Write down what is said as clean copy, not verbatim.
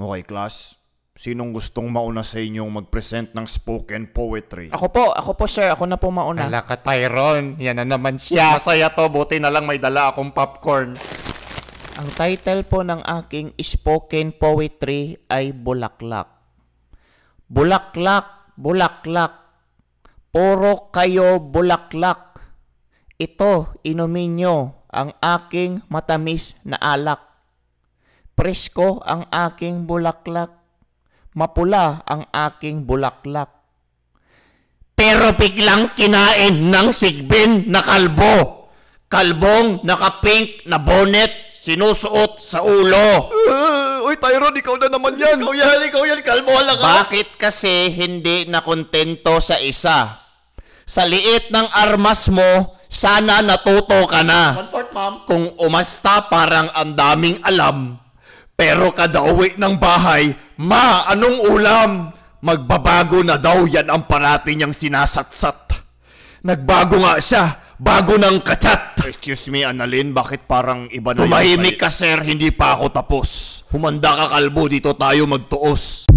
Okay, class. Sinong gustong mauna sa inyong mag-present ng spoken poetry? Ako po sir, ako na po mauna. Ala ka, Tyron. Yan na naman siya. Masaya to, buti na lang may dala akong popcorn. Ang title po ng aking spoken poetry ay Bulaklak. Bulaklak, bulaklak, puro kayo bulaklak. Ito, inumin nyo ang aking matamis na alak. Presko ang aking bulaklak. Mapula ang aking bulaklak. Pero biglang kinain ng sigbin na kalbo. Kalbong naka-pink na bonnet sinusuot sa ulo. Uy, Tyron, ikaw na naman yan. Ikaw yan, kalbo lang ka. Bakit kasi hindi nakontento sa isa? Sa liit ng armas mo, sana natuto ka na. Kung umasta parang ang daming alam. Pero kada uwi ng bahay, ma, anong ulam? Magbabago na daw, yan ang parati niyang sinasatsat. Nagbago nga siya, bago ng kachat. Excuse me, Annalyn, bakit parang iba na Tumahimik ka, sir, hindi pa ako tapos. Humanda ka, kalbo, dito tayo magtuos.